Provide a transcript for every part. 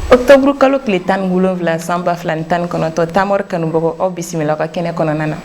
Octobre kalo tile 17 san 2019 Tamori kanubagaw aw bisimila ka kɛnɛ kɔnɔna na.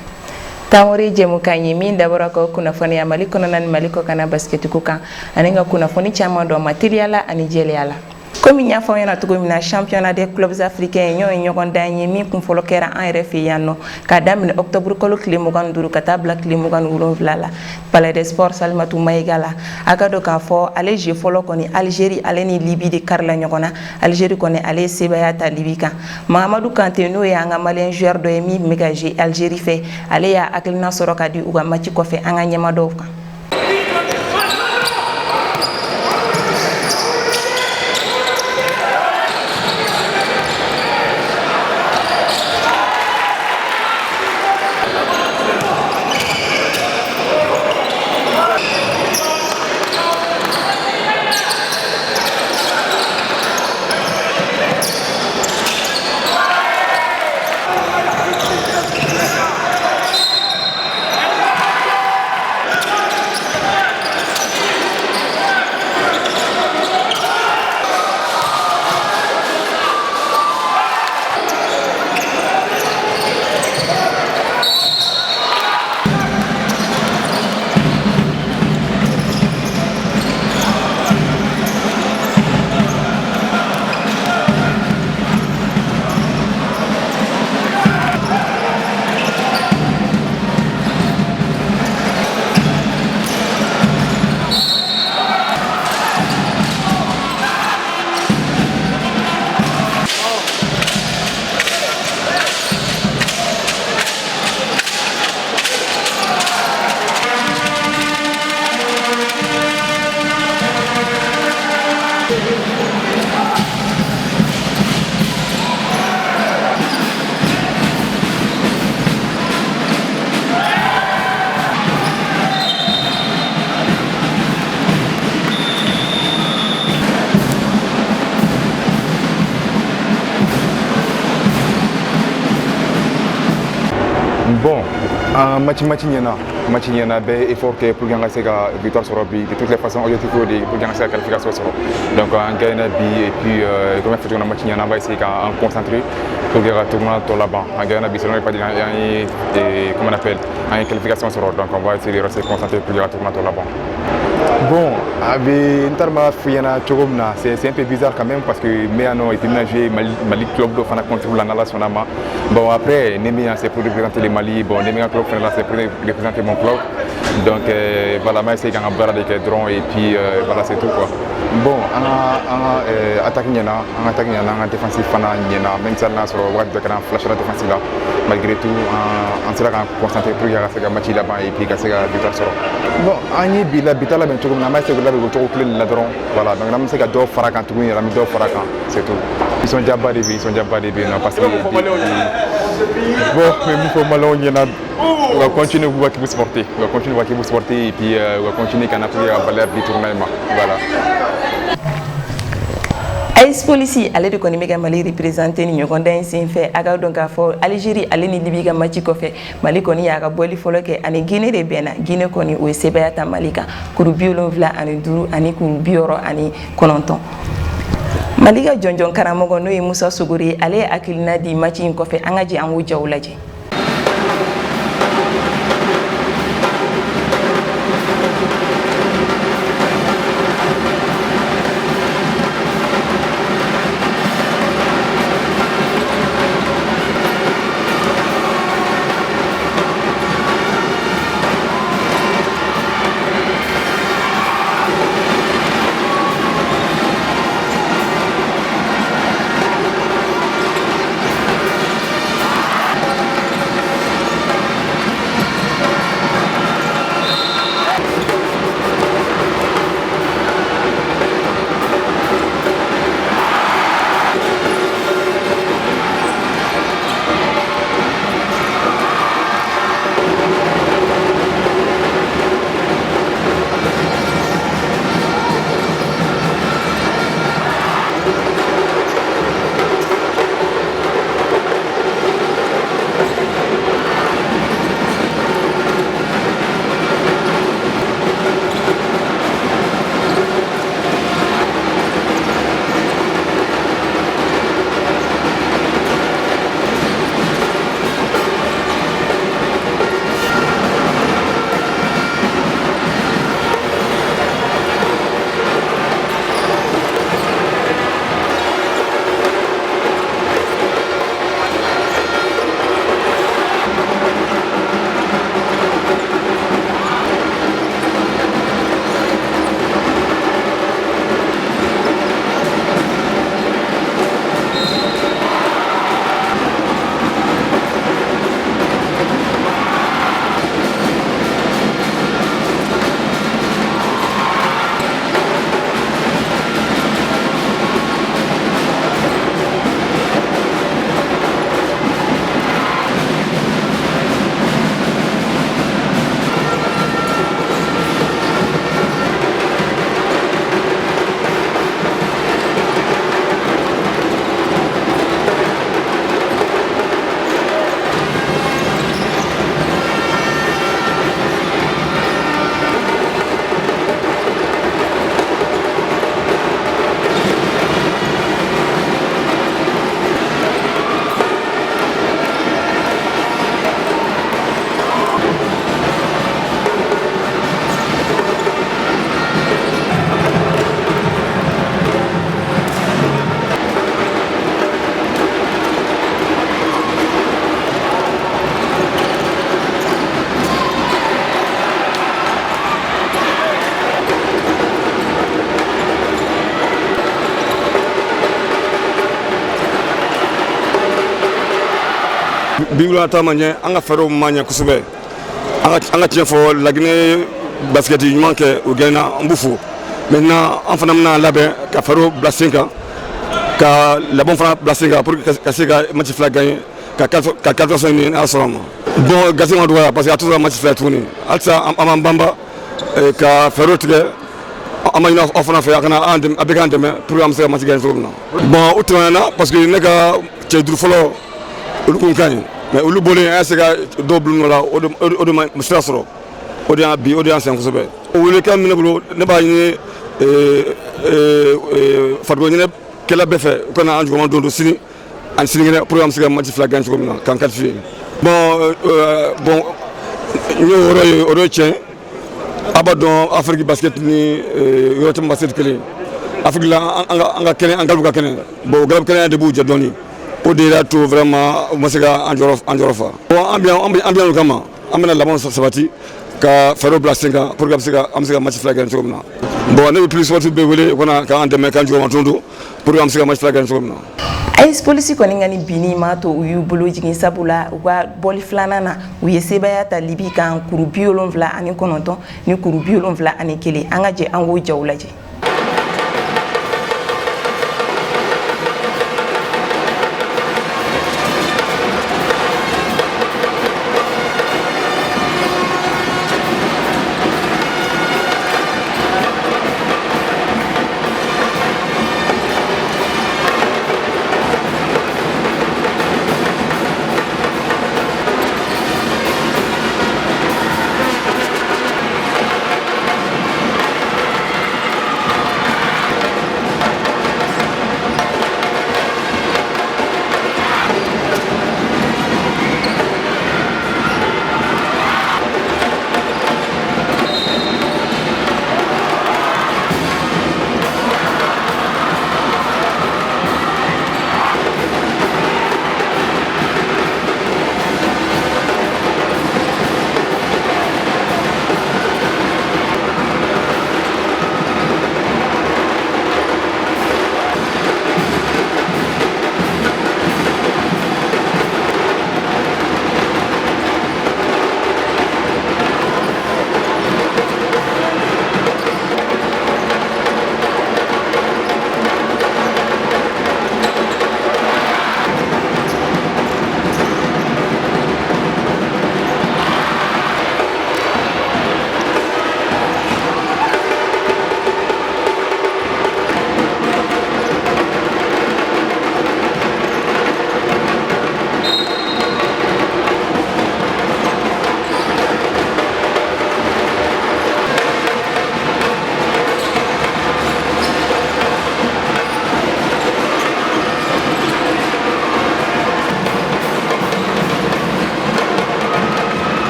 Tamori jɛmukan ye min dabɔra ka kunnafoniya Mali kɔnɔna ni Mali kɔ kana basketiko kan ani ka kunnafoni caman dɔn materiala ani jɛlenya la. Komi y'a fɔ ɲɛna cogo min na championnat des clubs africains ɲɔgɔn ye ɲɔgɔn dan ye min kun fɔlɔ kɛra an yɛrɛ fɛ yan nɔ ka daminɛ octobre kalo tile 25 ka taa bila tile 27 la Palais des Sports Salimatu Mayiga la. A ka dɔn k'a fɔ ale jeu fɔlɔ kɔni Algérie ale ni Libye de karila ɲɔgɔn na. Algérie kɔni ale sebaya ta Libye kan. Mahamadou Kanté n'o ye an ka malien joueur dɔ ye min bɛ ka jouer Algérie fɛ ale y'a hakilina sɔrɔ ka di u ka match kɔfɛ an ka ɲɛmaadɔw kan. Bon, match ɲɛna bɛ effort kɛ pour que an ka se ka victoire sɔrɔ bi de toutes les façons objectif o de pour que an ka se ka qualification sɔrɔ donc an gagnera bi et puis comme fɔ cogo min na match ɲɛna an va essayer k'an concentrer pour que ka tournoi tɔ laban an gagnera bi sinon pas dire an ye comment on appelle an ye qualification sɔrɔ donc on va essayer de rester concentré pour que ka tournoi tɔ laban. Bon, n t'a dɔn n b'a f'i ɲɛna cogo min na c'est un peu bizarre quand même parce que n bɛ yan nɔ et puis n bɛna jouer Mali club dɔ fana contre la n'Ala sɔnna ma. Bon après ni min yan c'est pour représenter le Mali, bon ni min ka club fana là c'est pour représenter mon club. Donc voilà, ma essayer k'an ka baara de kɛ dɔrɔn et puis voilà c'est tout quoi. Bon, an ka attaque ɲɛna, an ka défensive fana ɲɛna même si hali n'a sɔrɔ waati bɛɛ kɛra an flasher la défensive la malgré tout an sera k'an concentrer pour que ka se ka match laban et puis ka se ka victoire sɔrɔ. Bon, an ye bi labɛn cogo min na an b'a essayer k'o labɛn o cogo kelen de la dɔrɔn voilà donc n'an bɛ se ka dɔ fara kan tuguni yɛrɛ an bɛ dɔ fara kan c'est tout. Ils sont déjà bas de vie non parce que bon mais mun fɔ maliyɛnw ɲɛna u ka continuer k'u ka équipe supporter et puis u ka continuer ka na pour que ka valeur di tournoi ma voilà. AS Police ale de kɔni bɛ ka Mali représenter ni ɲɔgɔn dan in senfɛ a ka dɔn k'a fɔ Algérie ale ni Libye ka match kɔfɛ Mali kɔni y'a ka bɔli fɔlɔ kɛ ani Guinée de bɛnna Guinée kɔni o ye sebaya ta Mali kan kuru 75 ani kuru 69. Mali ka jɔnjɔn karamɔgɔ n'o ye Musa Sogore ale ye hakilina di match in kɔfɛ an ka jɛ an k'o jaw lajɛ. Bingula Tamanye, Anga Faro Mania Kusube, Anga Tiafo, Lagné, basket du manque au Ghana, en Boufou. Maintenant, en phénomène là-bas, Faro Blasinga, la bonne femme Blasinga, pour que Sega Matifla gagne, qu'à 14 ans à Solomon. Bon, Gazé Mandoua, parce qu'il y a toujours un Matifla tourné. Alsa, Amambamba, qu'à Faro Tigre. Amana offre fait avec un demain pour amser matière bon outrana parce que nega ci du folo lu ko kan mais lu bolé asega double no la odo mustasro odo bi odo ancien ko sobe wole kam ne bulo ne ba ni fatgo ni kala befe ko na anju do sini an sini pour amser matière flagan ko kan qualifié bon ñu odo tien abadon Afrique basket ni yotam basket kele Afrique la anga kene angalu ka kene bo galab kene de bu jadoni o de la to vraiment masega anjorofa bon ambiance kama amena la bon sabati ka faro blasinga pour gamsega amsega match flagrant comme na bon ne plus sorti be wele kona ka ande me kan joma tondo pour amsega match flagrant comme na ay police ko ngani bini ma to uyu bolo jigin sabula wa boli flanana u yesebaya ta libi kan kuru biolon vla ani kononton ni kuru biolon vla ani kele anga je ango jawlaje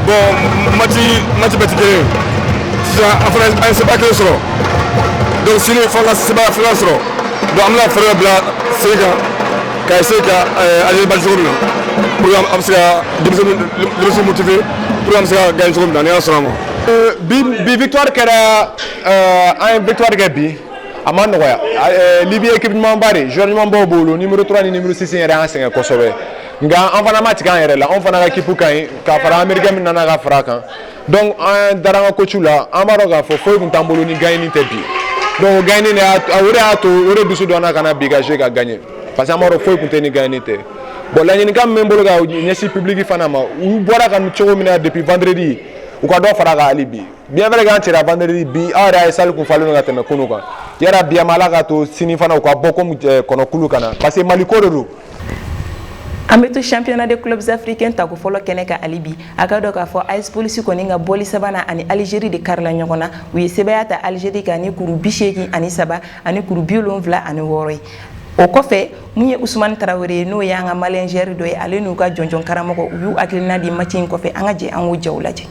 bon match betike ça après un c'est pas que solo donc si les fois là c'est pas France donc an bɛna fɛɛrɛ bila sen kan ka essayer ka ale bali cogo min na pour que an bɛ se ka denmisɛnninw motiver pour que an bɛ se ka gagner cogo min na ni Ala sɔnna a ma. bi victoire kɛra an ye victoire kɛ bi a ma nɔgɔya Libye équipe ɲumanba de joueur ɲumanbaw b'olu numéro 3 ni numéro 6 yɛrɛ y'an sɛgɛn kosɛbɛ nka an fana ma tigɛ an yɛrɛ la an fana ka équipe ka ɲi ka fara américain min nana ka fara a kan donc an dara an ka coach la an b'a dɔn k'a fɔ foyi tun t'an bolo ni gagner tɛ bi donc gagner o de y'a to o de dusu donna ka na bi ka jouer ka gagner parce que an b'a dɔn foyi tun tɛ ni gagner tɛ bon laɲinikan min bɛ n bolo ka ɲɛsin public fana ma u bɔra ka cogo min na depuis vendredi u ka dɔ fara kan hali bi bien vrai k'an cira vendredi bi aw yɛrɛ a ye salle kun falen ka tɛmɛ kunu kan yara bi ama ala ka to sini fana u ka bɔ comme kɔnɔkulu kana parce que Mali ko de don. An bɛ to championnat des clubs africains tako fɔlɔ kɛnɛ ka hali bi a ka dɔn k'a fɔ AS Police kɔni ka bɔli sabanan ani Algérie de karila ɲɔgɔn na u ye sɛbɛya ta Algérie kan ni kuru 83 ani kuru 76 ye. O kɔfɛ mun ye Ousmane Traoré ye n'o y'an ka malien joueur dɔ ye ale n'u ka jɔnjɔn karamɔgɔ u y'u hakilina di match in kɔfɛ an ka jɛ an k'o jaw lajɛ.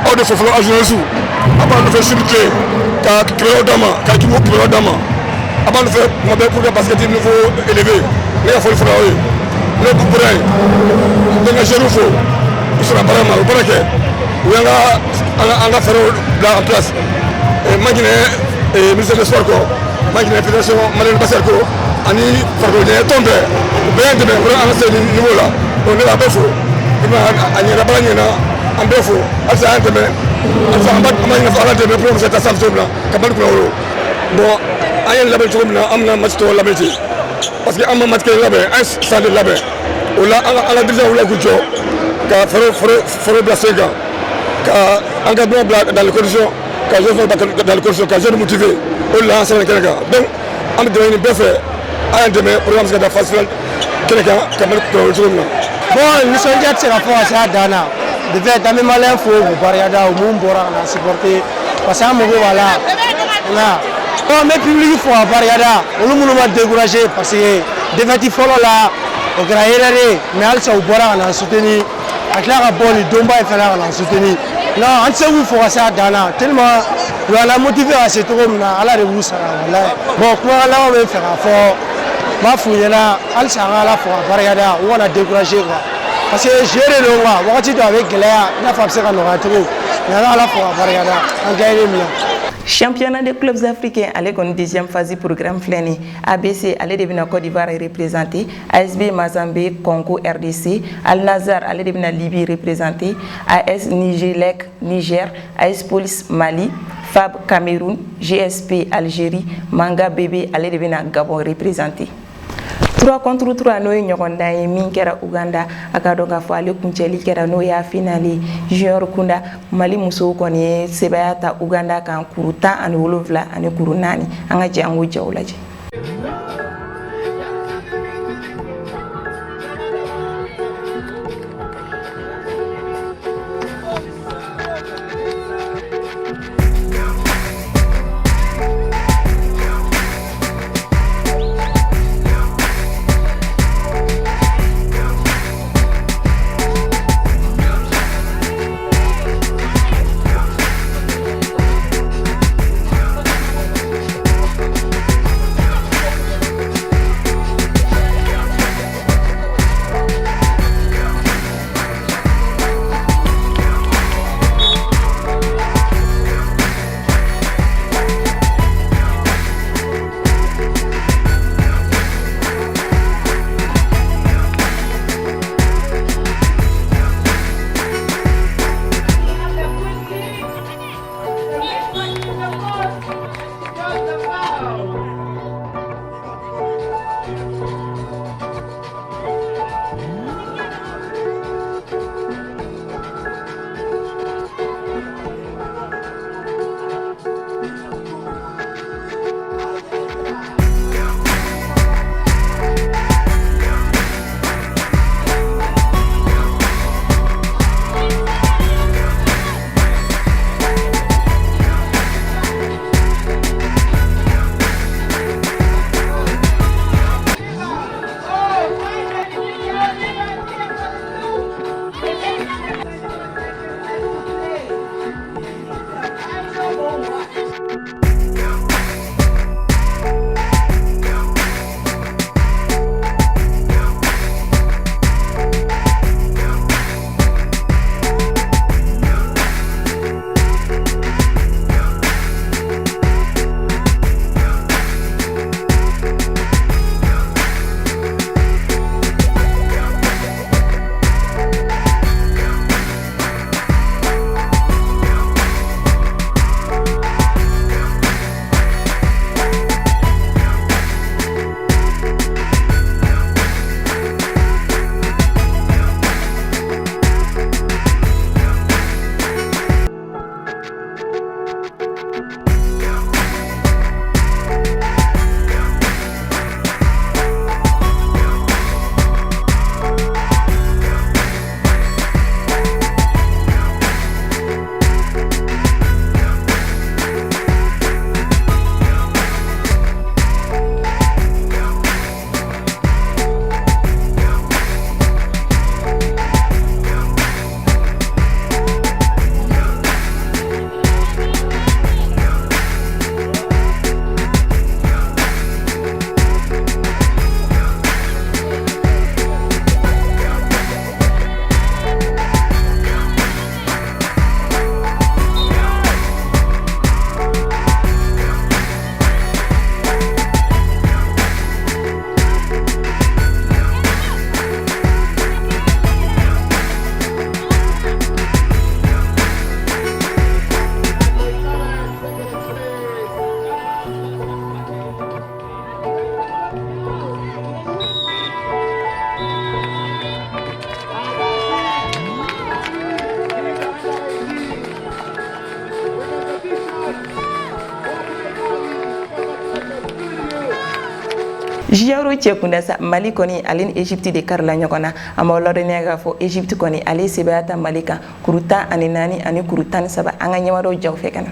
aw de fɔ fɔlɔ a jeunesse a b'a nɔfɛ sur pied ka kibaruyaw d'a ma ka jugu kibaruyaw d'a ma a b'a nɔfɛ kuma bɛɛ pour que basket niveau élevé ne ka foli fɔra aw ye ne bɔra yen n bɛ n ka jeunes fo u sera baara ma u baara kɛ u y'an ka fɛɛrɛw bila en place ma ɲinɛ ministère des sports kɔ ma ɲinɛ fédération malienne de basket kɔ ani farikolo ɲɛnɛ tɔn bɛɛ u bɛɛ y'an dɛmɛ vraiment an ka se niveau la donc ne b'a bɛɛ fo a ɲɛna baara ɲɛna an bɛɛ fo halisa an dɛmɛ halisa an b'a ɲini fɔ ala dɛmɛ pour que se taa sanfɛ cogo min na ka Mali kunna wolo bon an ye labɛn cogo min na an bɛna match tɔw labɛn ten parce que an ma match kelen labɛn an ye san de labɛn o la an ka dirigeant wulila k'u jɔ ka foro bila sen kan ka encadrement bila dans les conditions ka joueurs dans les conditions ka joueurs motivés o de la an sɛbɛnni kɛnɛ kan donc an bɛ dɛmɛ ɲini bɛɛ fɛ an y'an dɛmɛ pour que an bɛ se ka taa phase finale kɛnɛ kan ka Mali kɔrɔ cogo min na. Bon nisɔndiya tɛ se ka fɔ ka se a dan na de fait an bɛ maliyɛn fo k'u barikada u mun bɔra ka na supporter parce que an mago b'a la nka bon n bɛ public fo ka barikada olu minnu ma découragé parce que défaite fɔlɔ la o kɛra erreur ye mais halisa u bɔra ka na soutenir ka tila ka bɔ nin donba in fana ka na soutenir non an tɛ se k'u fo ka se a dan na tellement u y'an motivé ka se cogo min na ala de b'u sara walayi bon kumakan laban bɛ fɛ k'a fɔ n b'a f'u ɲɛna halisa an ka ala fo ka barikada u kana découragé quoi parce que jeu de don quoi wagati dɔ a bɛ gɛlɛya i n'a fɔ a bɛ se ka nɔgɔya cogo mais an ka ala fo ka barikada an gagné min na. Championnat des clubs africains ale kɔni deuxième phase programme filɛ nin ABC ale de bɛna Côte d'Ivoire représenter ASB Mazembe Congo RDC Al Nassr ale de bɛna Libye représenter AS Nijilek Niger AS Police Mali FAB Cameroun GSP Algérie Manga Bébé ale de bɛna Gabon représenter 3 contre 3 n'o ye ɲɔgɔndan ye min kɛra Uganda a ka dɔn k'a fɔ ale kuncɛli kɛra n'o y'a finale Junior Kunda Mali musow kɔni ye sebaya ta Uganda kan kuru 17 ani kuru 4 an ka jɛ an k'o jaw lajɛ. Jiyaro cɛkunda sa Mali kɔni ale ni Egypte de karila ɲɔgɔn na a ma lɔrɔniya k'a fɔ Egypte kɔni ale sebaya ta Mali kan kuru 14 ani kuru 13 an ka ɲɛmaaraw jaw fɛ ka na.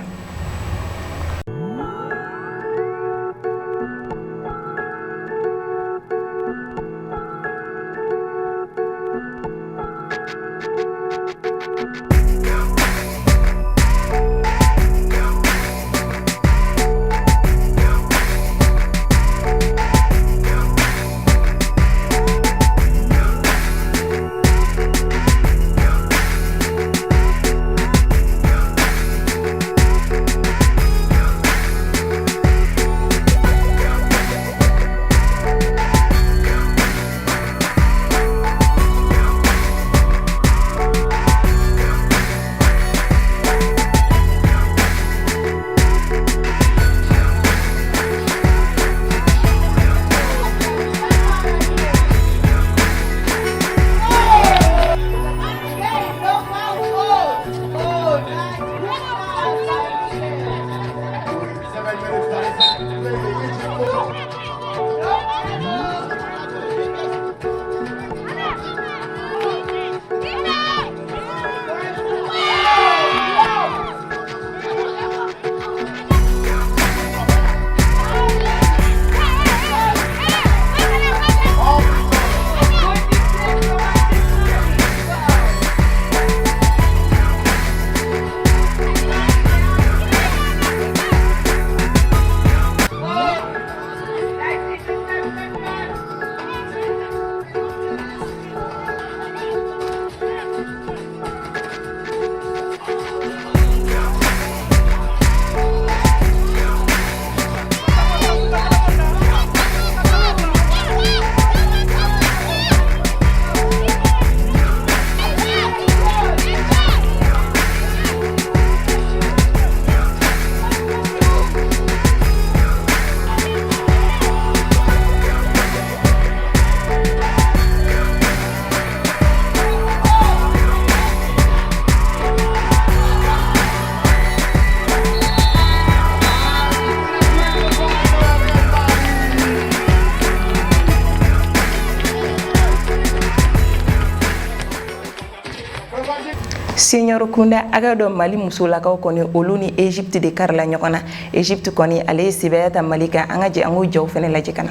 Senior Kunda aga do Mali musolakaw kɔni olu ni Egypte de karila ɲɔgɔn na. Egypte kɔni ale ye sebaya ta Mali kan an ka jɛ an k'o jaw fɛnɛ lajɛ kana.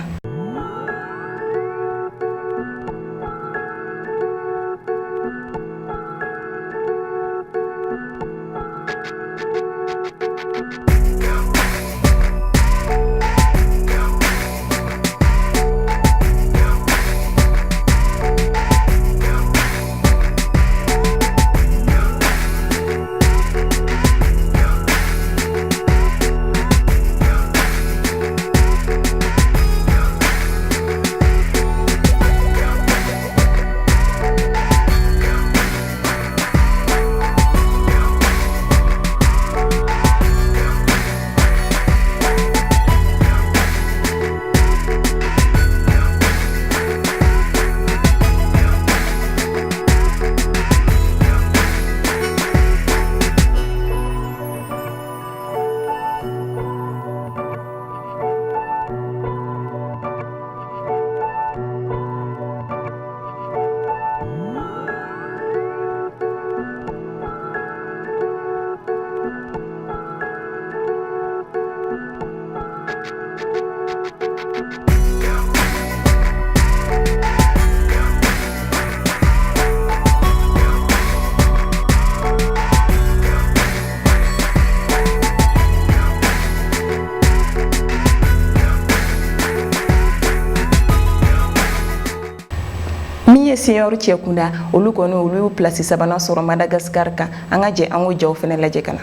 Senior cɛkunda olu kɔni olu y'u place sabanan sɔrɔ Madagascar kan an ka jɛ an k'o jaw fɛnɛ lajɛ kana.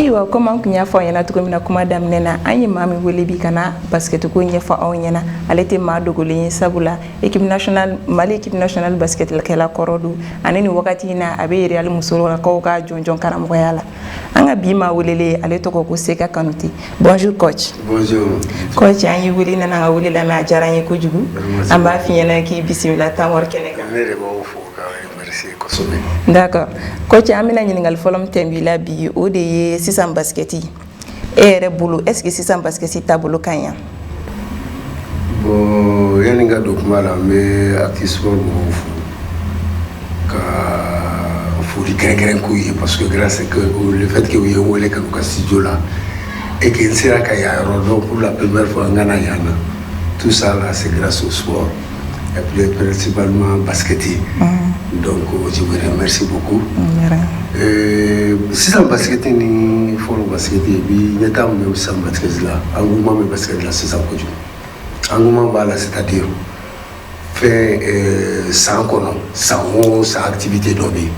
ayiwa comme an kun y'a fɔ aw ɲɛna cogo min na kuma daminɛ na an ye maa min wele bi ka na basket ko ɲɛfɔ aw ɲɛna ale tɛ maa dogolen ye sabula équipe nationale Mali équipe nationale basket kɛla kɔrɔ don ani ni wagati in na a bɛ Real musolakaw ka jɔnjɔn karamɔgɔya la an ka bi maa welele ale tɔgɔ ko Seka Kanute. Bonjour coach. Bonjour coach, an ye wele nana ka wele lamɛn a diyara an ye kojugu an b'a f'i ɲɛna k'i bisimila temps wari kɛnɛ kan. ne de b'aw fo k'aw remercier kosɛbɛ. D'accord coach, an bɛna ɲininkali fɔlɔ min tɛnb'i la bi o de ye sisan basketi e yɛrɛ bolo est ce que sisan basketi taabolo ka ɲi? Bon yanni n ka don kuma la n bɛ artiste mɔgɔw fo ka foli kɛrɛnkɛrɛn k'u ye parce que grâce que le fait que u ye n wele ka n'u ka studio la et que n sera ka yan yɔrɔ dɔn pour la première fois n kana yan na tout ça là c'est grâce au sport et puis principalement basketi. Donc je vous remercie beaucoup. Sisan basketi ni fɔlɔ basketi bi ɲɛtaa min bɛ sisan basketi la engouement bɛ basket la sisan kojugu. Engouement b'a la c'est-à-dire fɛn san kɔnɔ san o san activité dɔ bɛ yen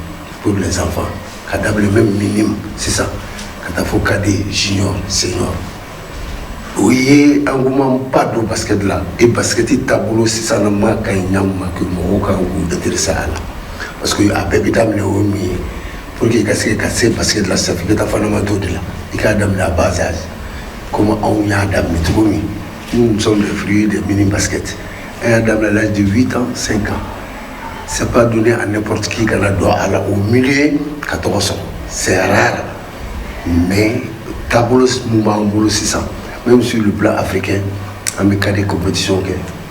pour les enfants ka daminɛ même minime sisan ka taa fɔ cadet junior senior o ye engouement ba don basket la et basketi taabolo sisan na ma ka ɲi ɲa ma que mɔgɔw kan k'u intéresser à la parce que a bɛɛ bɛ daminɛ o min ye pour que i ka se ka se basket la sisan f'i ka taa fondamentaux de la i k'a daminɛ à bas âge comme anw y'a daminɛ cogo min. Nous sommes les fruits des mini-baskets. Un homme à l'âge de 8 ans, 5 ans. Ce n'est pas donné à n'importe qui qu'on a droit à la, au milieu 14 ans. C'est rare. Mais tableau mouvement 600. Même sur le plan africain, on a des compétitions,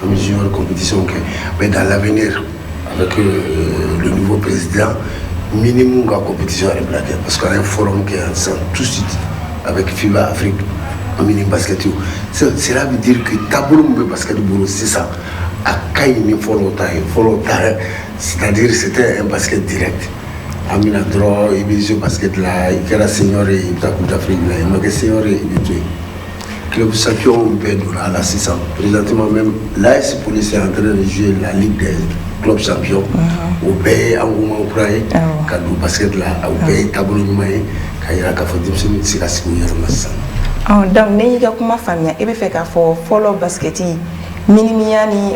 on a junior compétition. Mais dans l'avenir, avec le nouveau président, minimum de compétition à répéter. Parce qu'on a un forum qui est ensemble tout de suite avec FIBA Afrique. Mini basket cela veut dire que tableau de basket c'est ça à Kaini follow time c'est-à-dire c'était un basket direct Amina Dro il y a basket là il y a la senior et il y a d'Afrique là il y a senior et il club champion à la 600 présentement même l'AS Police est en train de jouer la Ligue des clubs champions au pays engouement croyé quand le basket là au pays tableau de main quand il y a la fondation c'est la sécurité donc ne y'i ka kuma faamuya e bɛ fɛ k'a fɔ fɔlɔ basketi minimiya ni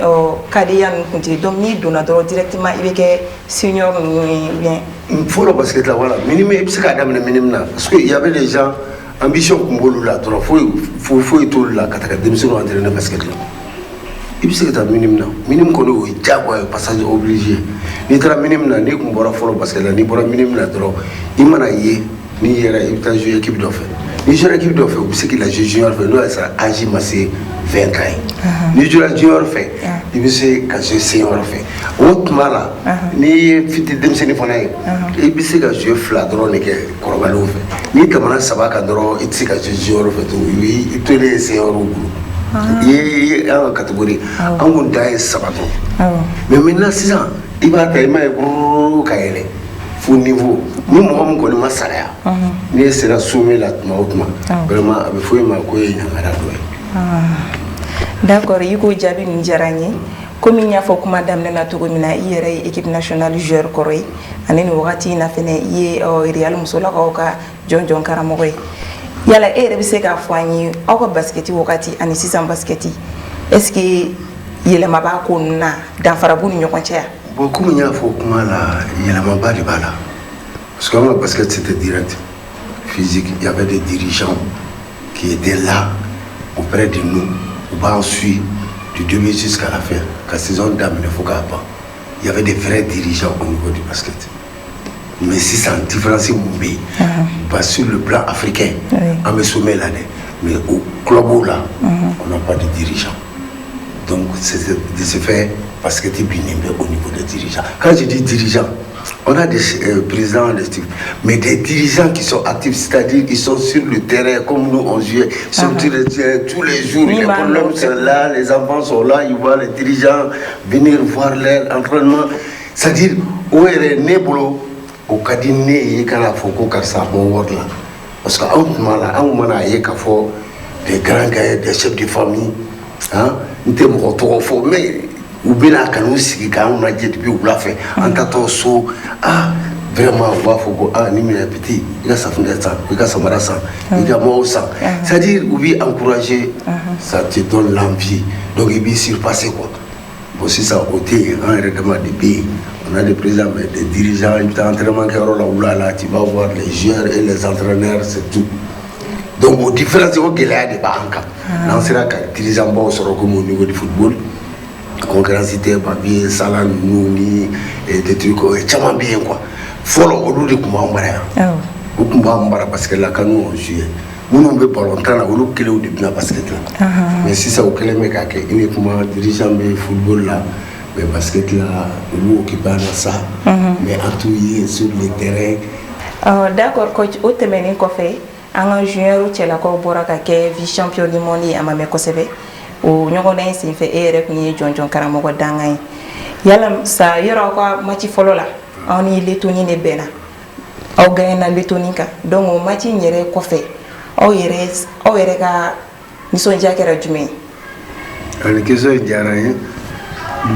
kadeya ninnu kun tɛ donc n'i donna dɔrɔn directement i bɛ kɛ senior ninnu ye bien. Fɔlɔ basket la voilà minimi i bɛ se k'a daminɛ minimi na parce que il y avait des gens ambition kun b'olu la dɔrɔn foyi t'olu la ka taga denmisɛnninw entraîner basket la i bɛ se ka taa minimi na minimi kɔni o ye diyagoya ye passage obligé n'i taara minimi na n'i kun bɔra fɔlɔ basket la n'i bɔra minimi na dɔrɔn i mana ye n'i yɛrɛ i bɛ taa jouer équipe dɔ fɛ. Ni joueur équipe de fait, vous savez qu'il a joué junior fait, nous ça agi massé 20 ans. Ni joueur junior fait, il sait quand je senior fait. Autrement là, ni fiti demseni fana ye, il sait quand je fladron ne que korobalo fait. Ni kamana saba kadro, il sait quand je junior fait tout, il te les senior au bout. Il en catégorie, en montagne sabato. Mais maintenant 6 ans, il va tellement gros kaele. Fou niveau ni mɔgɔ min kɔni ma saraya ni sera soumis la tuma o tuma vraiment a bɛ fɔ i ma ko ye ɲangara dɔ ye. D'accord i ko jaabi min diyara n ye komi n y'a fɔ kuma daminɛ na cogo min na i yɛrɛ ye équipe nationale joueur kɔrɔ ye ani nin wagati in na fɛnɛ i ye Real musolakaw ka jɔnjɔn karamɔgɔ ye yala e yɛrɛ bɛ se k'a fɔ an ye aw ka basketi wagati ani sisan basketi est ce que yɛlɛma b'a ko ninnu na danfara b'u ni ɲɔgɔn cɛ. Bon, comme il y a comment là, il y a la mamba de bala. Parce que le basket c'était direct, physique. Il y avait des dirigeants qui étaient là auprès de nous. On va ensuite du début jusqu'à la fin. Quand la saison d'âme ne faut pas. Il y avait des vrais dirigeants au niveau du basket. Mais si ça différencie mon pays, sur le plan africain, on me soumet l'année. Mais au club là, on n'a pas de dirigeants. Donc c'est de ce fait parce que tu es bien au niveau des dirigeants. Quand je dis dirigeants, on a des présidents, mais des dirigeants qui sont actifs, c'est-à-dire qu'ils sont sur le terrain comme nous on joue, ils sont tous les jours, les problèmes sont là, les enfants sont là, ils voient les dirigeants venir voir leur entraînement. C'est-à-dire, où est le nébolo, au cabinet, il y a la photo car ça bon word là. Parce qu'à un moment là, il y a des grands gars, des chefs de famille, hein, ils étaient morts, mais ou bien à Kanou, si on a dit depuis ou l'a fait, en 14 ah, vraiment on b'a fɔ ko ni min est petit i ka safunɛ san i ka samara san i ka mɔgɔw san c'est-à-dire u b'i encourager ça te donne l'envie donc i b'i surpasser quoi bon sisan o tɛ yen an yɛrɛ dama de bɛ yen on a des présidents mais des dirigeants i bɛ taa entraînement kɛyɔrɔ la wula la tu vas voir les joueurs et les entraîneurs c'est tout donc o différence o gɛlɛya de b'an kan n'an sera ka dirigeant baw sɔrɔ comme au niveau du football concurrence tɛ papier salaire ninnu ni des trucs caman bɛ yen quoi fɔlɔ olu de tun b'an mara yan u tun b'an mara basket la ka n'u jouer minnu bɛ ballon tan na olu kelenw de bɛna basket la mais sisan u kɛlen bɛ k'a kɛ uniquement dirigeant bɛ football la mais basket la olu occupé na ça mais en tout ye sur le terrain. D'accord coach o tɛmɛnen kɔfɛ an ka junior cɛlakaw bɔra ka kɛ vice champion du monde ye a ma mɛn kosɛbɛ o ɲɔgɔndan in senfɛ e yɛrɛ tun ye jɔnjɔn karamɔgɔ dangan ye yala sa yɔrɔ aw ka match fɔlɔ la aw ni Lettonie de bɛnna aw gagné Lettonie kan donc o match in yɛrɛ kɔfɛ aw yɛrɛ ka nisɔndiya kɛra jumɛn ye. ani question diyara n ye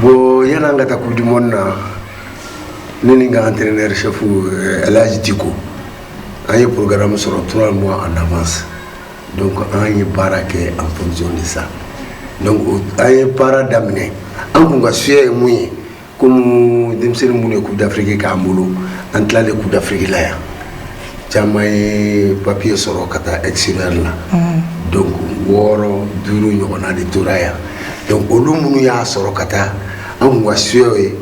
bon yan'an ka taa coupe du monde na ne ni n ka entraîneur chef El Hadji Diko an ye programme sɔrɔ 3 mois en avance donc an ye baara kɛ en fonction de ça donc an ye baara daminɛ an kun ka suya ye mun ye comme denmisɛnnin minnu ye coupe d'Afrique k'an bolo an tilalen coupe d'Afrique la yan caman ye papier sɔrɔ ka taa extérieur la donc 6 5 ɲɔgɔnna de tora yan donc olu minnu y'a sɔrɔ ka taa an kun ka suya ye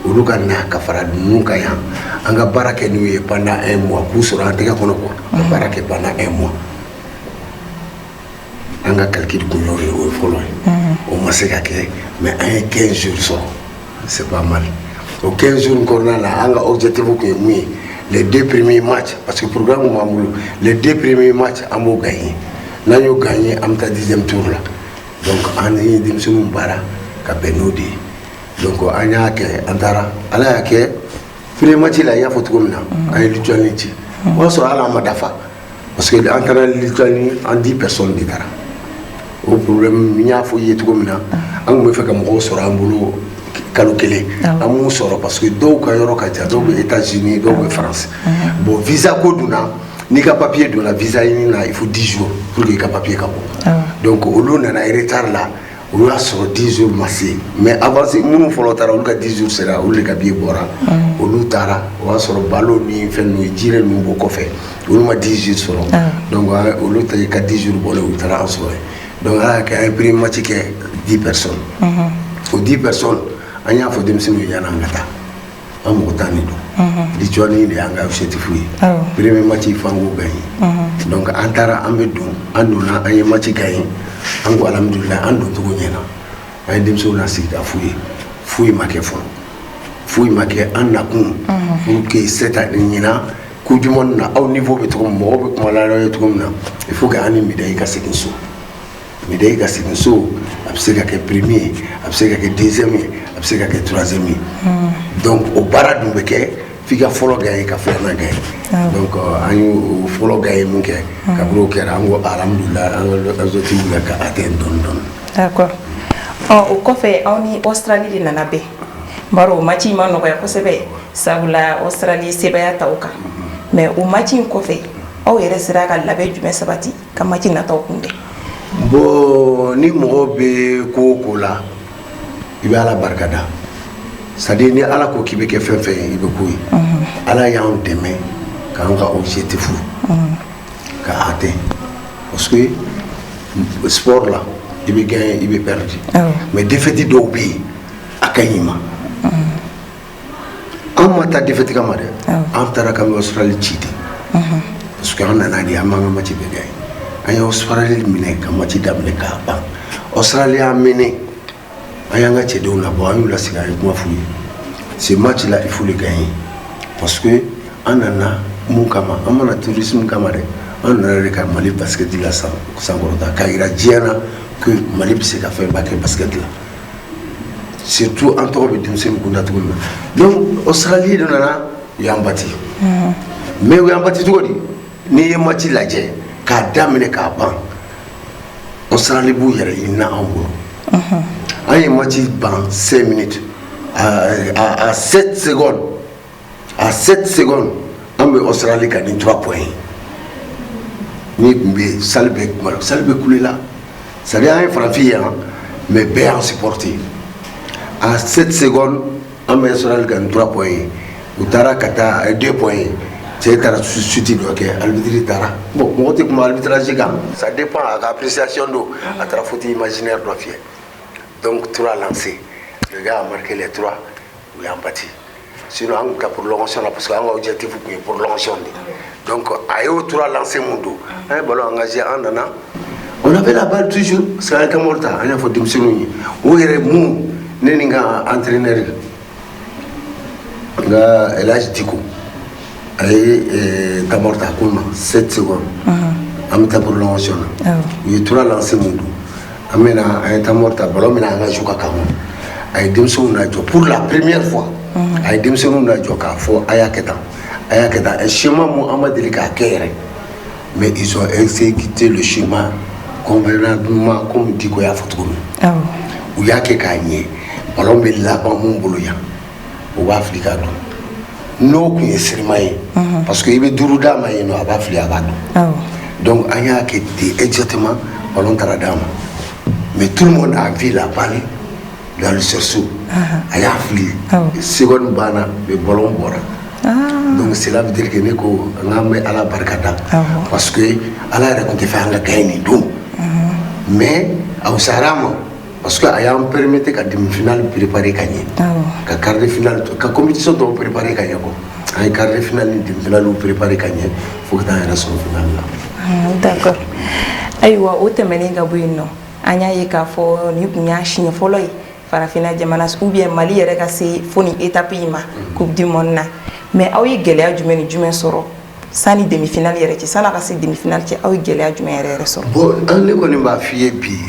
olu ka na ka fara ninnu kan yan an ka baara kɛ n'u ye pendant 1 mois k'u sɔrɔ an tɛgɛ kɔnɔ quoi ka baara kɛ pendant 1 mois an ka calcul kun y'o ye o ye fɔlɔ ye o ma se ka kɛ mais an ye 15 jours sɔrɔ c'est pas mal au 15 jours kɔnɔna la an ka objectif kun ye mun ye les 2 premiers matchs parce que programme b'an bolo les 2 premiers matchs an b'o gagner n'an y'o gagner an bɛ taa 10e tour la donc an ye denmisɛnninw baara ka bɛn n'o de ye donc an y'a kɛ an taara ala y'a kɛ premier match la i y'a fɔ cogo min na an ye Lituanie ci o y'a sɔrɔ hali an ma dafa parce que an taara Lituanie en 10 personnes de taara o problème n y'a fɔ i ye cogo min na an tun bɛ fɛ ka mɔgɔw sɔrɔ an bolo kalo kelen an m'u sɔrɔ parce que dɔw ka yɔrɔ ka jan dɔw bɛ États-Unis dɔw bɛ France bon visa ko dunna n'i ka papier donna visa ɲini na il faut 10 jours pour que i ka papier ka bɔ donc olu nana retard la olu y'a sɔrɔ 10 jours ma se mais avancé minnu fɔlɔ taara olu ka 10 jours sera olu de ka billet bɔra olu taara o y'a sɔrɔ balo ni fɛn ninnu jire ninnu bɔ kɔfɛ olu ma 10 jours sɔrɔ donc olu ta ka 10 jours bɔlen olu taara an sɔrɔ donc ala y'a kɛ an ye premier match kɛ 10 personnes o 10 personnes an y'a fɔ denmisɛnninw ye yan'an ka taa an mɔgɔ 10 de don Lituanie de y'an ka objectif ye premier match fan k'o gagner donc an taara an bɛ don an donna an ye match gagner an ko alhamdulillah an don cogo ɲɛna an ye denmisɛnw lasigi ka f'u ye foyi ma kɛ fɔlɔ foyi ma kɛ an nakun pour que cette année ɲina coupe du monde na aw niveau bɛ cogo min mɔgɔw bɛ kuma la ye cogo min na il faut que an ni médaille ka segin so médaille ka segin so a bɛ se ka kɛ premier a bɛ se ka kɛ deuxième ye a bɛ se ka kɛ troisième ye donc o baara dun bɛ kɛ f'i ka fɔlɔ gagner ka filanan gagner donc an y'o fɔlɔ gagner mun kɛ kabini o kɛra an ko alhamdulillah an ka objectif bɛ ka atteindre dɔɔni dɔɔni. D'accord o kɔfɛ aw ni Australie de nana bɛn bari o match ma nɔgɔya kosɛbɛ sabula Australie sebaya ta o kan mais o match in kɔfɛ aw yɛrɛ sera ka labɛn jumɛn sabati ka match nataw kunbɛn. Bon ni mɔgɔ bɛ ko o ko la i bɛ ala barika da c'est à dire ni ala ko k'i bɛ kɛ fɛn fɛn ye i bɛ k'o ye ala y'an dɛmɛ k'an ka objectif ka atteindre parce que sport la i bɛ gagner i bɛ perdre mais défaite dɔw bɛ yen a ka ɲi ma an ma taa défaite kama dɛ an taara ka bɛ Australie ci de parce que an nana de an m'an ka match bɛɛ gagner an ye Australie minɛ ka match daminɛ k'a ban Australie y'an minɛ an y'an ka cɛdenw labɔ an y'u lasigi an ye kuma f'u ye ce match là il faut le gagner parce que an nana mun kama an mana tourisme kama dɛ an nana de ka Mali basket la sankɔrɔta k'a yira diɲɛ na que Mali bɛ se ka fɛn ba kɛ basket la surtout an tɔgɔ bɛ denmisɛnnin kunda cogo min na donc Australie de nana u y'an bati mais u y'an bati cogo di n'i ye match lajɛ k'a daminɛ k'a ban Australie b'u yɛrɛ ɲini na an bolo an ye match ban 5 minutes à 7 secondes à 7 secondes an bɛ Australie ka ni 3 points ni tun bɛ salle bɛ coulé la c'est-à-dire an ye farafin ye mais bɛɛ y'an supporté à 7 secondes an bɛ Australie ka ni 3 points u taara ka taa 2 points cɛ taara suti dɔ kɛ arbitre taara bon mɔgɔ tɛ kuma arbitrage kan ça dépend à ka appréciation do a taara faute imaginaire dɔ fiyɛ donc 3 lancés le gars a marqué les 3 ou il a battu sinon on a prolongation parce que on objectif pour prolongation donc a eu 3 lancés mundo un ballon engagé en nana on avait la balle toujours c'est un camorta on a fait des semaines où il est mou neninga entraîneur nga elage diko ay camorta kuma 7 secondes amita prolongation il 3 lancés mundo amena ay camorta ballon mena engagé ka kamo ay demso na jo pour la première fois ay demso na jo ka fo ayaketa un schéma mo amadeli ka kéré mais ils ont exécuté le schéma convenablement comme dit ko ya foto ou ya ke kanye ballon be la ba mon boloya o ba Afrika do no ku yesrimay parce que ibe duruda ma yeno aba Afrika ba donc anya ke exactement ballon taradam mais tout le monde a vu la balle dans le cerceau aya fli seconde bana be ballon bora donc cela veut dire que neko ngambe ala barkata parce que ala raconte fa nga gagner dum mais au sarama parce que aya me permettre ka demi-finale préparer gagner ka quart de finale ka compétition do préparer gagner ko ay quart de finale ni demi-finale ou préparer gagner faut que dans la finale là d'accord aywa o temeni nga buyino anya ye ka fo ni kunya shinye foloi farafina jamana ou bien Mali yere ka se foni étape yima coupe du monde na mais aw yi gɛlɛya jumɛn ni jumɛn sɔrɔ sani demi-finale yɛrɛ cɛ sani a ka se demi-finale cɛ aw yi gɛlɛya jumɛn yɛrɛ sɔrɔ bon an ne kɔni b'a f'i ye bi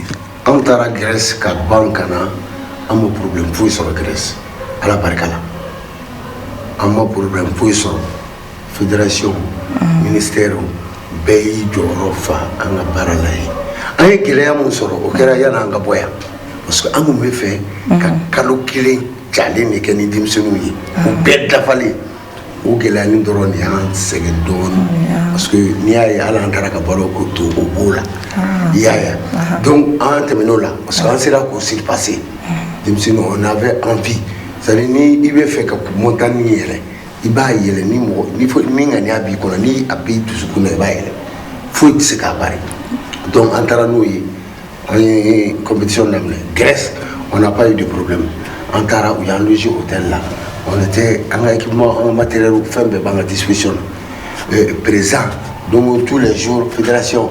an taara Grèce ka ban ka na an ma problème foyi sɔrɔ Grèce ala barika la an ma problème foyi sɔrɔ fédération ministère bɛɛ y'i jɔyɔrɔ fa an ka baara la ye an ye gɛlɛya mun sɔrɔ o kɛra yanni an ka bɔ yan parce que an kun bɛ fɛ ka kalo kelen jalen de kɛ ni denmisɛnninw ye u bɛɛ dafalen o gɛlɛya ni dɔrɔn de y'an sɛgɛn dɔɔnin parce que n'i y'a ye hali an taara ka balo ko to o b'o la i y'a ye donc an tɛmɛn'o la parce que an sera k'o surpasser denmisɛnninw on avait envie c'est-à-dire ni i bɛ fɛ ka montagne yɛlɛ i b'a yɛlɛ ni mɔgɔ ni ŋaniya b'i kɔnɔ ni a b'i dusukun na i b'a yɛlɛ foyi tɛ se k'a bari donc an taara n'o ye an ye compétition daminɛ Grèce on n'a pas eu de problème an taara u y'an logé hôtel là on était en équipement en matériel fin de à disposition présent donc tous les jours fédération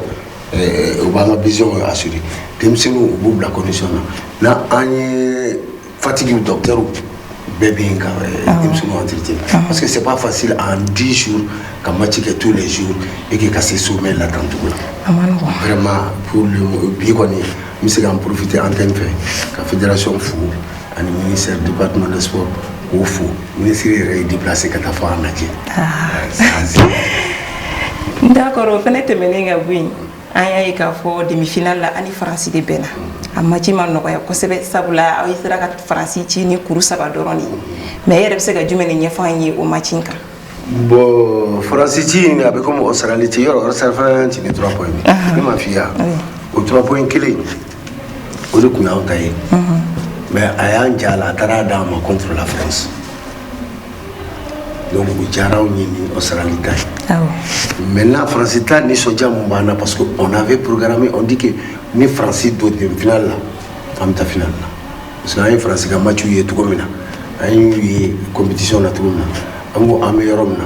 on a besoin assuré demsenu au bout de la condition là on est fatigué docteur bébé demsenu entretien parce que c'est pas facile en 10 jours quand match tous les jours et que casser sommet là tant tout là vraiment pour le bien connaître mais c'est en profiter en temps fait la fédération fou le ministère du département des sports au fou ministère est déplacé quand tu as fait d'accord on fait tɛmɛnen ka bɔ yen an y'a ye k'a fɔ demi-finale la ani Faransi de bɛnna a match ma nɔgɔya kosɛbɛ sabula aw sera ka Faransi ci ni kuru 3 dɔrɔn de mais yɛrɛ bɛ se ka jumɛn de ɲɛfɔ an ye o match in kan bon Faransi ci a bɛ comme Australie ci yɔrɔ Australie ci ni 3 points ne ma f'i ye o 3 points kelen o de tun y'anw ta ye mais a y'an ja la a taara d'an ma contre la France donc o diyara anw ye ni Australie ta ye maintenant France ta nisɔndiya mun b'an na parce que on avait programmé on dit que ni France don demi-finale la an bɛ taa finale la parce que an ye France ka match ye cogo min na an y'u ye compétition na cogo min na an ko an bɛ yɔrɔ min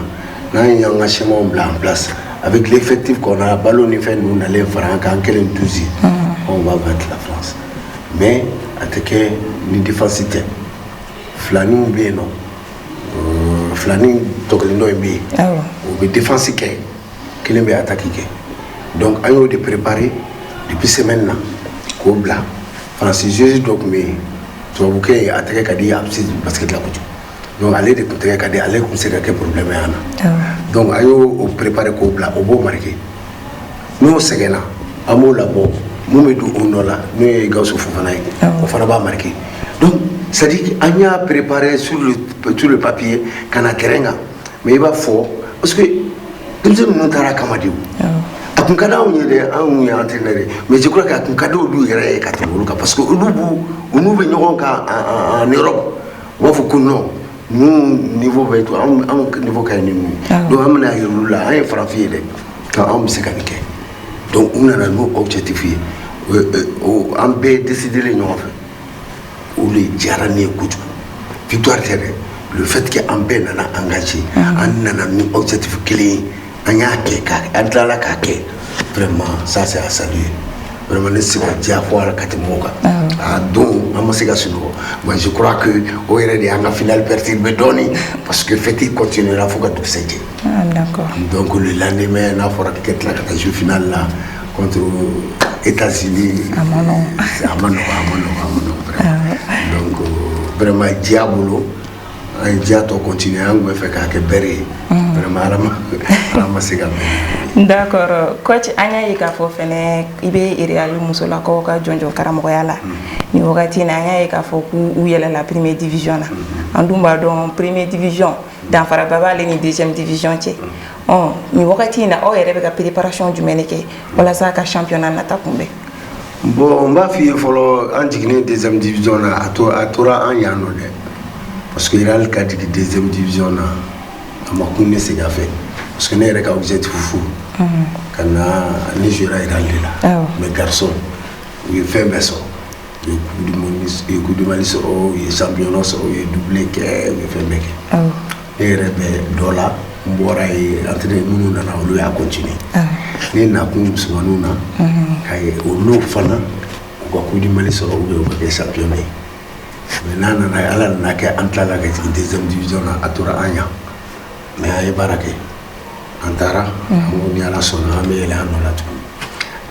na n'an y'an ka schémaw bila en place avec l'effectif qu'on a ballon ni fɛn ninnu nalen fara an kan an kɛlen 12 ye on va battre la France mais a tɛ kɛ ni défense tɛ filaninw bɛ yen nɔ filanin tɔkelen dɔ in bɛ yen o bɛ défense kɛ kelen bɛ attaque kɛ donc an y'o de préparer depuis semaine na k'o bila Faransi joueur dɔ tun bɛ yen tubabukɛ ye a tɛgɛ ka di a bɛ se basket la kojugu donc ale de tun tɛgɛ ka di ale tun bɛ se ka kɛ problème y'an na donc an y'o préparer k'o bila o b'o marqué n'o sɛgɛnna an b'o labɔ mun bɛ don o nɔ la n'o ye Gawusu Fofana ye o fana b'a marqué donc c'est-à-dire an y'a préparé sur le papier ka na terrain kan mais il va fort parce que nous sommes à Kamadio. A kun ka di anw ye dɛ anw ye entraîneur ye mais je crois que a kun ka di olu yɛrɛ ye ka tɛmɛ olu kan parce que olu bɛ ɲɔgɔn kan en Europe u b'a fɔ ko non nous niveau bɛ to anw niveau ka ɲi ni ninnu ye donc an bɛna yira olu la an ye farafin ye dɛ k'anw bɛ se ka nin kɛ donc u nana n'o objectif ye an bɛɛ décidé le ɲɔgɔn fɛ o de diyara ne ye kojugu victoire tɛ dɛ le fait que an bɛɛ nana engagé an nana ni objectif kelen ye an y'a kɛ an tilala k'a kɛ vraiment ça c'est à saluer vraiment ne se ka diya fɔ ala ka tɛmɛ o kan a don an ma se ka sunɔgɔ mais je crois que o yɛrɛ de y'an ka finale perturbé dɔɔni parce que fête continuera fo ka dugusɛ jɛ d'accord donc le lendemain n'a fɔra k'i ka tila ka taa jouer finale la contre États-Unis a ma nɔgɔ vraiment donc vraiment diya bolo an ye diya tɔ continuer an tun bɛ fɛ k'a kɛ bɛrɛ ye vraiment ala ma se ka bɛn. D'accord coach an y'a ye k'a fɔ fɛnɛ i bɛ Real musolakaw ka jɔnjɔn karamɔgɔya la nin wagati in na an y'a ye k'a fɔ k'u yɛlɛla première division na an dun b'a dɔn première division danfaraba b'ale ni deuxième division cɛ nin wagati in na aw yɛrɛ bɛ ka préparation jumɛn de kɛ walasa ka championnat nata kunbɛn. Bon n b'a f'i ye fɔlɔ an jiginnen deuxième division na a tora an yan nɔ dɛ parce que Real ka jigin deuxième division na a ma kun ne segin a fɛ parce que ne yɛrɛ ka objectif fo ka na ne jouera Real de la mais garçon u ye fɛn bɛɛ sɔrɔ u ye coupe du Mali sɔrɔ u ye championnat sɔrɔ u ye doublé kɛ u ye fɛn bɛɛ kɛ ne yɛrɛ bɛ dɔ la n bɔra ye entraîneur minnu nana olu y'a continuer ne nakun musomaninw na ka ye olu fana u ka coupe du Mali sɔrɔ u ka kɛ champion ye mais n'a nana ala nana kɛ an tilala ka jigin deuxième division na a tora an ɲa mais an ye baara kɛ an taara an ni ala sɔnna an bɛ yɛlɛ an nɔ la tuguni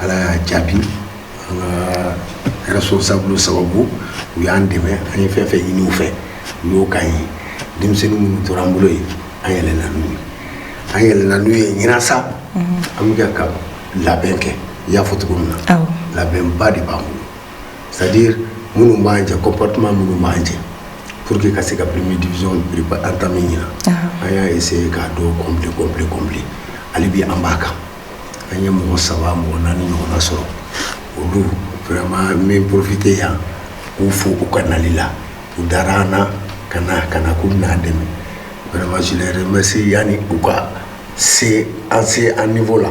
ala y'a jaabi an ka responsable sababu u y'an dɛmɛ an ye fɛn fɛn ɲini u fɛ u y'o k'an ye denmisɛnnin minnu tora an bolo ye an yɛlɛnna n'u ye ɲinan sa an bɛ kɛ ka labɛn kɛ i y'a fɔ cogo min na labɛnba de b'an bolo c'est à dire minnu b'an jɛ comportement minnu b'an jɛ pour que ka se ka première division entamé ɲinan an y'a essayer k'a dɔw complet hali bi an b'a kan an ye mɔgɔ 3 mɔgɔ 4 ɲɔgɔnna sɔrɔ olu vraiment n bɛ profiter yan k'u fo u ka nali la u dara an na ka na k'u bɛna dɛmɛ vraiment je les remercie yani u ka se an niveau la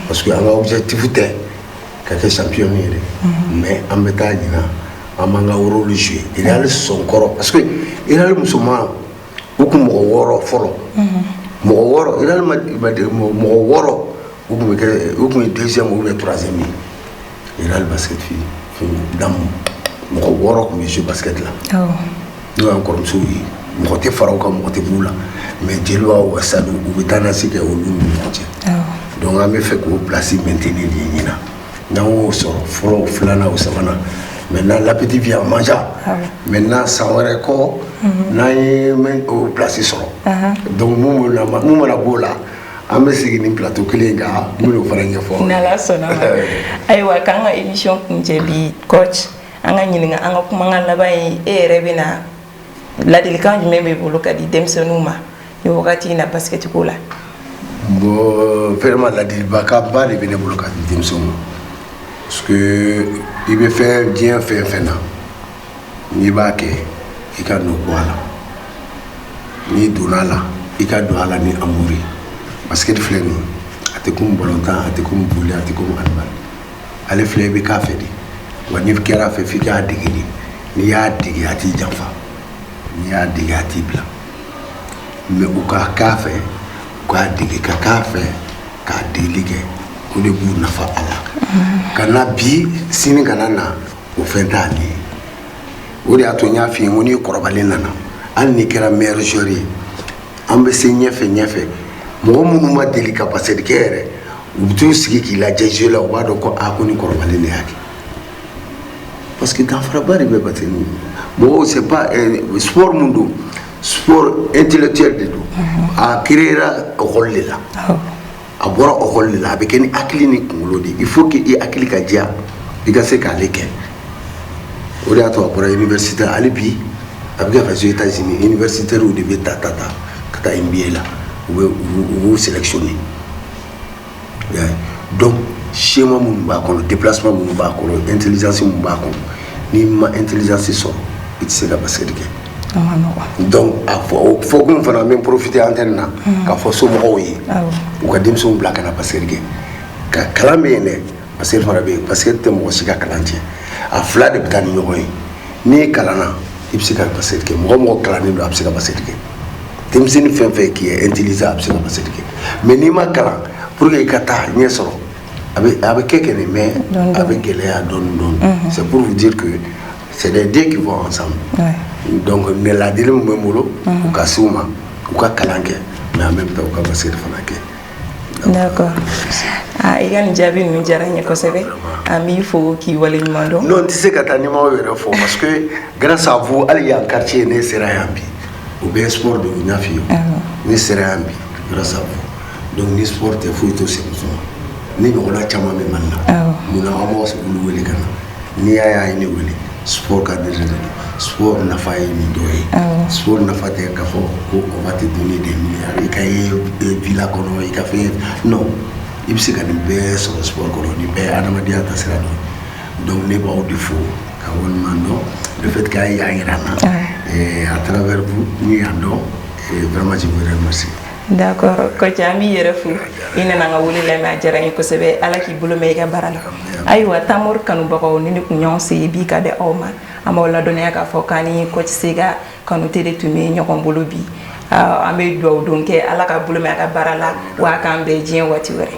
parce que an ka objectif tɛ ka kɛ champion ye dɛ mais an bɛ taa ɲinan an b'an ka rôle jouer Real sɔn kɔrɔ parce que Real musoman u kun mɔgɔ 6 fɔlɔ mɔgɔ 6 Real mɔgɔ 6 u kun ye deuxième ou bien troisième ye Real basket fille dame mɔgɔ 6 kun bɛ jouer basket la n'o y'an kɔrɔmusow ye mɔgɔ tɛ fara u kan mɔgɔ tɛ b'u la mais jeliw wasadu u bɛ taa na se kɛ olu ni ɲɔgɔn cɛ donc an bɛ fɛ k'o place maintenir de ɲinan n'an y'o sɔrɔ fɔlɔ filanan o sabanan maintenant l'appétit vient en mangeant maintenant san wɛrɛ kɔ n'an ye o place sɔrɔ donc mun mana b'o la an bɛ segin ni plateau kelen kan n bɛn'o fana ɲɛfɔ n'ala sɔnna ma ayiwa k'an ka émission kuncɛ bi coach an ka ɲininka an ka kumakan laban ye e yɛrɛ bɛ na ladilikan jumɛn b'i bolo ka di denmisɛnninw ma ni wagati in na basket ko la. Bon vraiment ladilikan ba de bɛ ne bolo ka di denmisɛnninw ma parce que i bɛ fɛn diɲɛ fɛn fɛn na n'i b'a kɛ i ka nɔ bɔ a la n'i donna a la i ka don a la ni amour ye basket filɛ nin a tɛ komi balontan a tɛ komi boli a tɛ komi handball ale filɛ i bɛ k'a fɛ de wa n'i kɛra a fɛ f'i k'a dege de n'i y'a dege a t'i janfa n'i y'a dege a t'i bila mais u ka k'a fɛ u k'a dege ka k'a fɛ k'a degeli kɛ o de b'u nafa a la ka na bi sini kana na o fɛn t'ale ye o de y'a to n y'a f'i ye ko n'i kɔrɔbalen nana hali n'i kɛra meilleur joueur ye an bɛ se ɲɛfɛ mɔgɔ minnu ma deli ka basket kɛ yɛrɛ u bɛ t'u sigi k'i lajɛ jeu la u b'a dɔn ko ko ni kɔrɔbalen de y'a kɛ parce que danfaraba de bɛ basket mɔgɔw c'est pas sport mun don sport intellectuel de don a créera école de la a bɔra école de la a bɛ kɛ ni hakili ni kunkolo de il faut que i hakili ka diya i ka se k'ale kɛ o de y'a to a bɔra université hali bi a bɛ kɛ ka jouer États-Unis universitaires de bɛ ta ka taa NBA la vous sélectionner. Donc schéma mun b'a kɔnɔ déplacement mun b'a kɔnɔ intelligence mun b'a kɔnɔ ni ma intelligence sɔrɔ i tɛ se ka basket kɛ. Donc a fɔ kun fana bɛ profiter antenne na k'a fɔ somɔgɔw ye u ka denmisɛnw bila ka na basket kɛ ka kalan bɛ yen dɛ basket fana bɛ yen basket tɛ mɔgɔ si ka kalan tiɲɛ a fila de bɛ taa ni ɲɔgɔn ye n'i kalanna i bɛ se ka basket kɛ mɔgɔ mɔgɔ kalannen don a bɛ se ka basket kɛ denmisɛnnin fɛn fɛn qui est intelligent a bɛ se ka basket kɛ mais n'i ma kalan pour que i ka taa ɲɛ sɔrɔ a bɛ kɛ kɛ nin mais a bɛ gɛlɛya dɔɔni dɔɔni c'est pour vous dire que c'est des deux qui vont ensemble donc ne ladili min bɛ n bolo u ka se u ma u ka kalan kɛ mais en même temps u ka basket fana kɛ. D'accord. I ka nin jaabi ninnu diyara n ye kosɛbɛ an b'i fo k'i waleɲuman dɔn. Non n tɛ se ka taa ni m'aw yɛrɛ fɔ parce que grâce à vous hali yan quartier ne sera yan bi o bɛɛ sport de ye n y'a f'i ye ne sera yan bi grâce à vous donc ni sport tɛ foyi to Segu ni ɲɔgɔnna caman bɛ Mali la munna an b'aw olu wele ka na n'i y'a ye ne wele sport ka di ne don sport nafa ye nin dɔ ye sport nafa tɛ k'a fɔ ko on va te donner des milliards i ka ye villa kɔnɔ i ka fɛn non i bɛ se ka nin bɛɛ sɔrɔ sport kɔnɔ nin bɛɛ ye adamadenya taasira dɔ ye donc ne b'aw de fo ka waleɲuman dɔn le fait que a ye yan yira n na à travers vous ni yan dɔn vraiment je vous remercie. D'accord Coach an b'i yɛrɛ fo i nana an ka wele lamɛn a diyara n ye kosɛbɛ ala k'i bolo mɛn i ka baara la ayiwa Tamɔri kanubagaw ni ne kun y'anw se bi ka di aw ma an b'aw ladɔnniya k'a fɔ k'an ni Coach Sega Kanute de tun bɛ ɲɔgɔn bolo bi an bɛ dugawu don kɛ ala ka bolo mɛn a ka baara la wa k'an bɛn diɲɛ waati wɛrɛ.